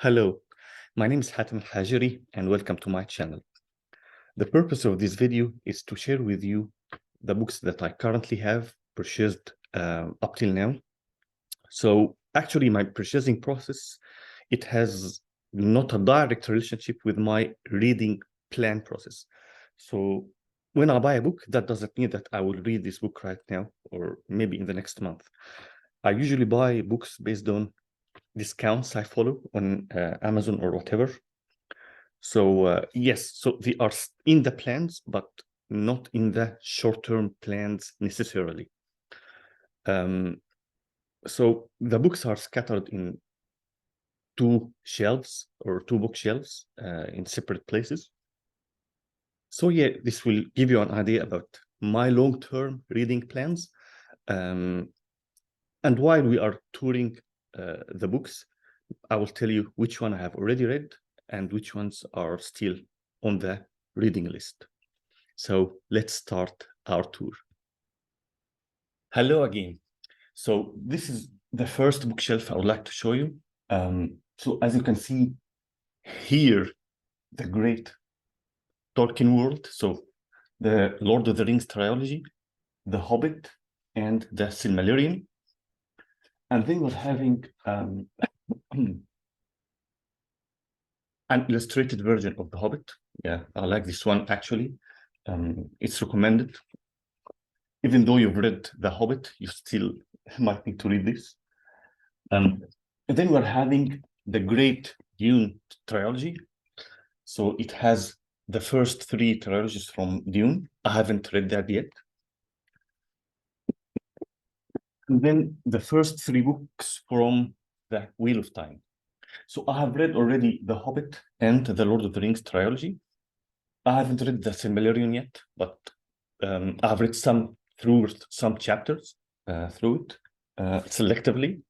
Hello, my name is Hatem Hajiri and welcome to my channel. The purpose of this video is to share with you the books that I currently have purchased up till now. So actually my purchasing process, it has not a direct relationship with my reading plan process. So when I buy a book, that doesn't mean that I will read this book right now or maybe in the next month. I usually buy books based on discounts I follow on Amazon or whatever. So yes, so they are in the plans, but not in the short-term plans necessarily. So the books are scattered in two shelves or two bookshelves in separate places. So yeah, this will give you an idea about my long-term reading plans. And while we are touring the books, I will tell you which one I have already read and which ones are still on the reading list. So let's start our tour. Hello again. So this is the first bookshelf I would like to show you. So as you can see here, the great Tolkien world. So the Lord of the Rings trilogy, The Hobbit, and the Silmarillion. And then we're having an illustrated version of The Hobbit. Yeah, I like this one actually. It's recommended. Even though you've read The Hobbit, you still might need to read this. And then we're having the Great Dune trilogy. So it has the first three trilogies from Dune. I haven't read that yet. And then the first three books from the Wheel of Time. So I have read already The Hobbit and the Lord of the Rings trilogy. I haven't read the Silmarillion yet, but I've read some chapters through it selectively.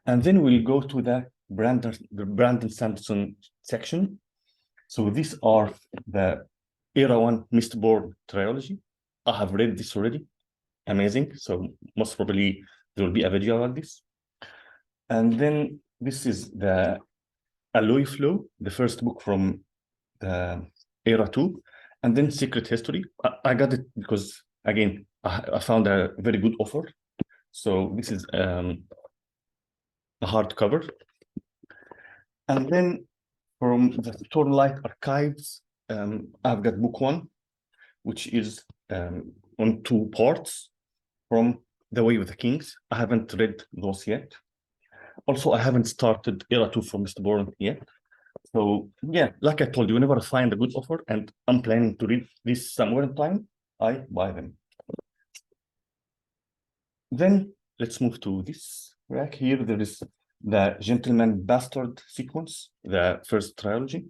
And then we'll go to the Brandon Sanderson section. So these are the Era 1 Mistborn trilogy. I have read this already. Amazing. So most probably there will be a video about this. And then this is the Alloy Flow, the first book from the Era 2. And then Secret History. I got it because, again, I found a very good offer. So this is a hardcover. And then from the Stormlight Archives, I've got book one, which is on two parts from The Way of the Kings. I haven't read those yet. Also, I haven't started Era 2 from Mistborn yet. So yeah, like I told you, whenever I find a good offer and I'm planning to read this somewhere in time, I buy them. Then let's move to this rack here. There is the Gentleman Bastard sequence, the first trilogy.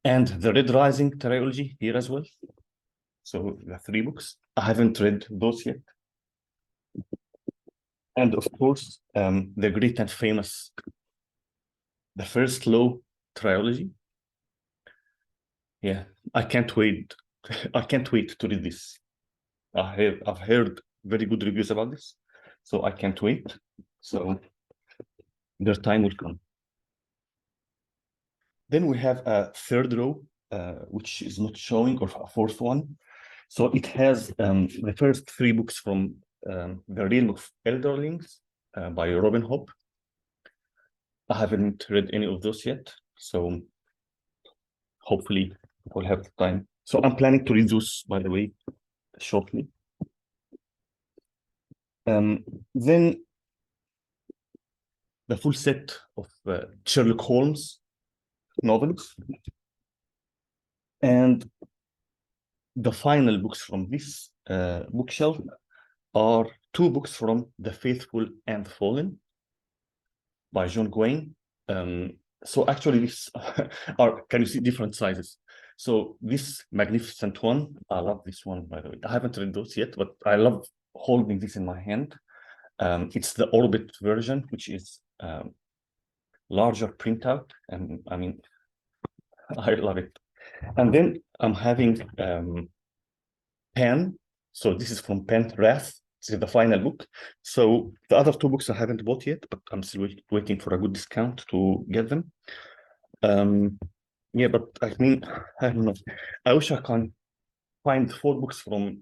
And the Red Rising trilogy here as well. So the three books. I haven't read those yet. And of course, the great and famous, the First Law trilogy. Yeah, I can't wait. I can't wait to read this. I've heard very good reviews about this, so I can't wait. So their time will come. Then we have a third row, which is not showing, or a fourth one. So it has the first three books from The Realm of Elderlings by Robin Hobb. I haven't read any of those yet, so hopefully we'll have the time. So I'm planning to read those, by the way, shortly. Then the full set of Sherlock Holmes novels. And the final books from this bookshelf are two books from The Faithful and Fallen by John Gwain. So actually these are, can you see, different sizes. So this magnificent one, I love this one, by the way. I haven't read those yet, but I love holding this in my hand. It's the Orbit version, which is larger printout, and I mean, I love it. And then I'm having Pen. So this is from Pen Wrath This is the final book. So the other two books I haven't bought yet, but I'm still waiting for a good discount to get them. Yeah, but I mean, I don't know. I wish I can find 4 books from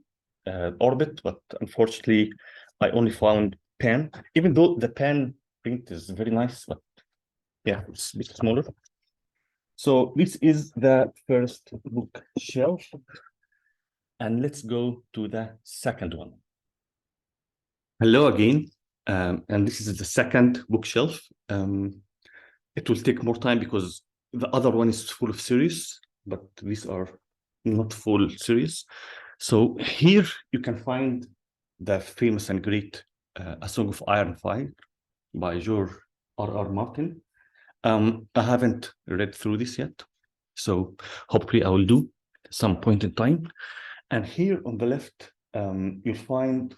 Orbit, but unfortunately, I only found Pan. Even though the Pan print is very nice, but yeah, it's a bit smaller. So this is the first bookshelf, and let's go to the second one. Hello again, and this is the second bookshelf. It will take more time because the other one is full of series, but these are not full series. So here you can find the famous and great A Song of Iron and Fire by George R.R. Martin. I haven't read through this yet, so hopefully I will do some point in time. And here on the left, you'll find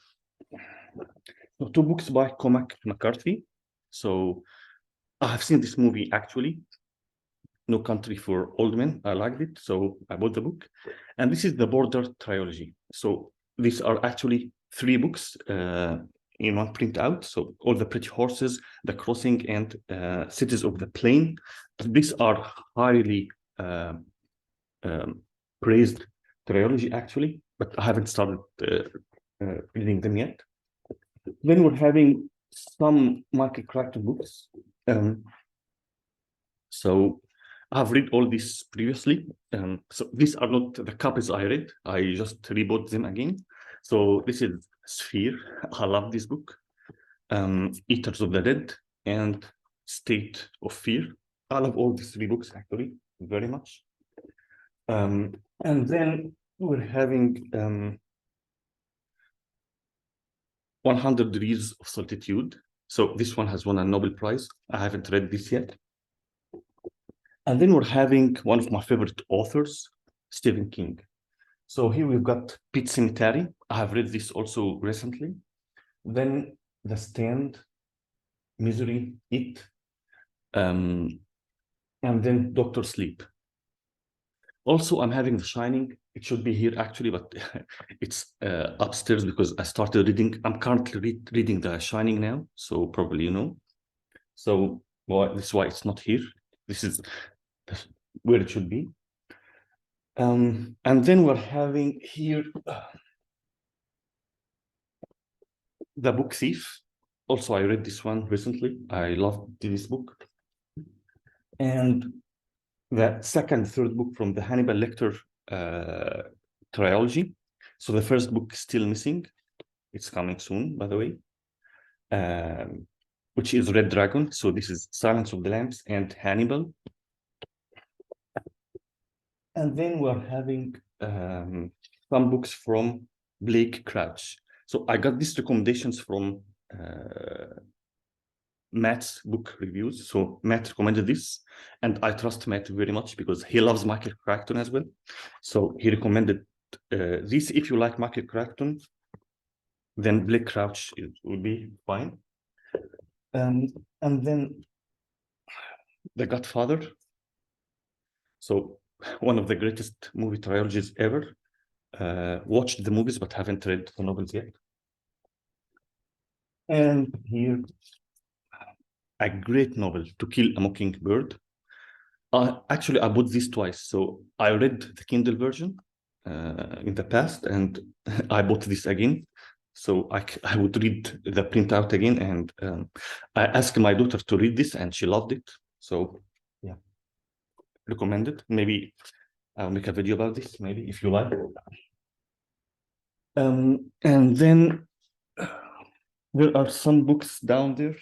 2 books by Cormac McCarthy. So I have seen this movie actually, No Country for Old Men. I liked it, so I bought the book. And this is the Border trilogy. So these are actually 3 books in one printout. So All the Pretty Horses, The Crossing, and Cities of the Plain. These are highly praised trilogy actually, but I haven't started reading them yet. Then we're having some Michael Crichton books. So I've read all these previously. So these are not the copies I read. I just rebought them again. So this is Sphere. I love this book. Eaters of the Dead and State of Fear. I love all these 3 books actually very much. And then we're having 100 Degrees of Solitude. So this one has won a Nobel Prize. I haven't read this yet. And then we're having one of my favorite authors, Stephen King. So here we've got Pet Sematary. I have read this also recently. Then The Stand, Misery, It, and then Doctor Sleep. Also, I'm having The Shining. It should be here actually, but it's upstairs because I started reading. I'm currently reading The Shining now, so probably you know. So this is why it's not here. This is where it should be. And then we're having here The Book Thief. Also, I read this one recently. I loved this book. And the second, third book from the Hannibal Lecter trilogy. So the first book is still missing. It's coming soon, by the way, which is Red Dragon. So this is Silence of the Lambs and Hannibal. And then we're having some books from Blake Crouch. So I got these recommendations from Matt's book reviews. So Matt recommended this, and I trust Matt very much because he loves Michael Crichton as well. So he recommended this. If you like Michael Crichton, then Blake Crouch will be fine. And then The Godfather. So one of the greatest movie trilogies ever. Watched the movies but haven't read the novels yet. And here, a great novel, To Kill a Mockingbird. Actually, I bought this twice. So I read the Kindle version in the past, and I bought this again. So I would read the printout again, and I asked my daughter to read this, and she loved it. So yeah, recommend it. Maybe I'll make a video about this, maybe, if you like. And then there are some books down there.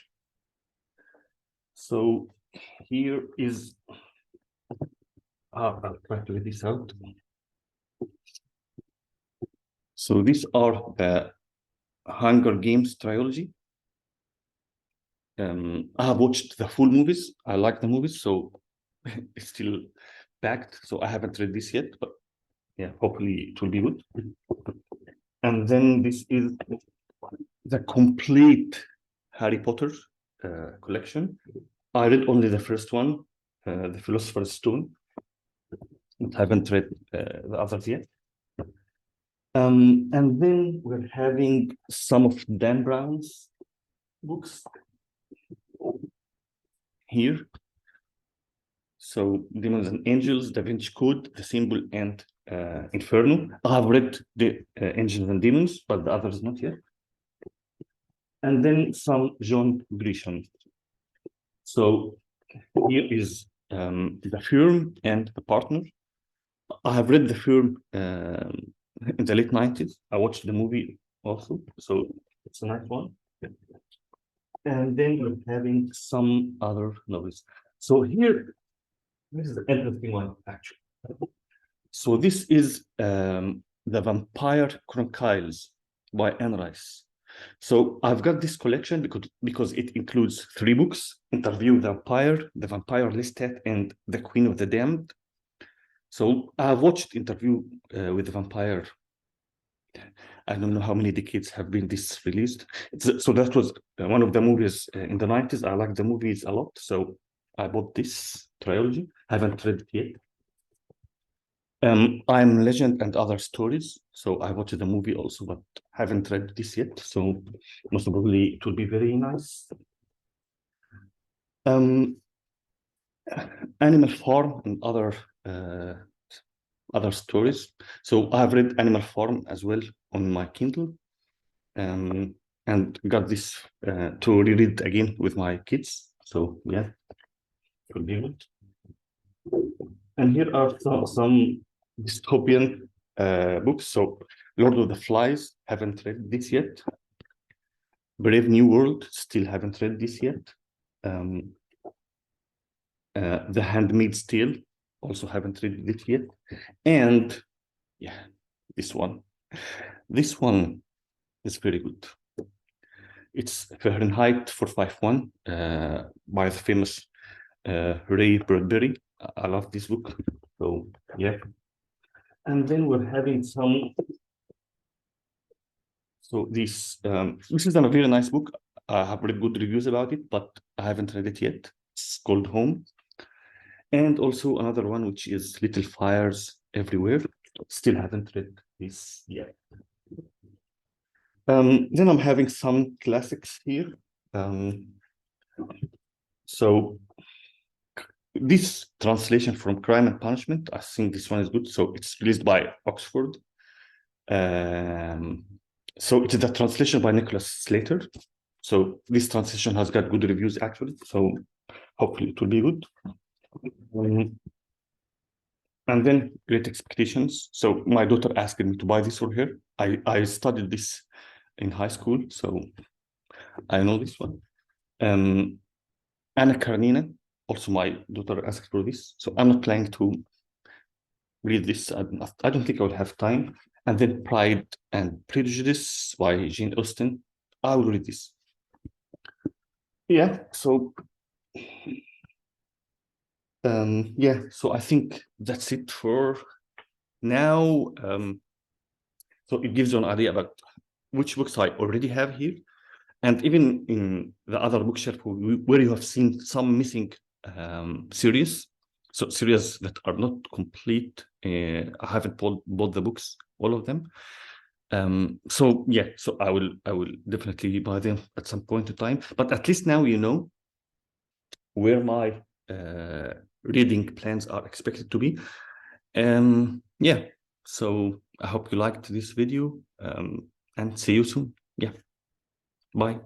So here is, I'll try to read this out. So these are the Hunger Games trilogy. I have watched the full movies. I like the movies, so it's still packed. So I haven't read this yet, but yeah, hopefully it will be good. And then this is the complete Harry Potter collection. I read only the first one, The Philosopher's Stone. I haven't read the others yet. And then we're having some of Dan Brown's books here. So Demons and Angels, Da Vinci Code, The Symbol, and Inferno. I have read the Angels and Demons, but the others not yet. And then some John Grisham. So here is The Firm and The Partner. I have read The Firm in the late 90s. I watched the movie also, so it's a nice one. And then we're having some other novels. So here, this is an interesting one, actually. So this is The Vampire Chronicles by Anne Rice. So I've got this collection because it includes 3 books: Interview with the Vampire, The Vampire Lestat, and The Queen of the Damned. So I've watched Interview with the Vampire. I don't know how many decades have been this released. So that was one of the movies in the 90s. I like the movies a lot, so I bought this trilogy. I haven't read it yet. I'm Legend and Other Stories. So I watched the movie also, but haven't read this yet. So most probably it will be very nice. Animal Farm and other stories. So I've read Animal Farm as well on my Kindle, and got this to reread again with my kids. So yeah, it will be good. And here are some dystopian books. So Lord of the Flies, haven't read this yet. Brave New World, still haven't read this yet. The Handmaid's Tale, also haven't read it yet. And yeah, this one. This one is very good. It's Fahrenheit 451 by the famous Ray Bradbury. I love this book. So yeah. And then we're having some. So this is a very nice book. I have read good reviews about it, but I haven't read it yet. It's called Home. And also another one, which is Little Fires Everywhere. Still haven't read this yet. Then I'm having some classics here. So this translation from Crime and Punishment, I think this one is good. So it's released by Oxford. So it is a translation by Nicholas Slater. So this translation has got good reviews actually. So hopefully it will be good. And then Great Expectations. So my daughter asked me to buy this for her. I studied this in high school, so I know this one. Anna Karenina, also my daughter asked for this, so I'm not planning to read this. I don't think I will have time. And then Pride and Prejudice by Jane Austen. I will read this. Yeah, so yeah, so I think that's it for now. So it gives you an idea about which books I already have here, and even in the other bookshelf where you have seen some missing series, so series that are not complete. I haven't bought the books, all of them. So yeah, so I will definitely buy them at some point in time. But at least now you know where my reading plans are expected to be. Yeah, so I hope you liked this video, and see you soon. Yeah, bye.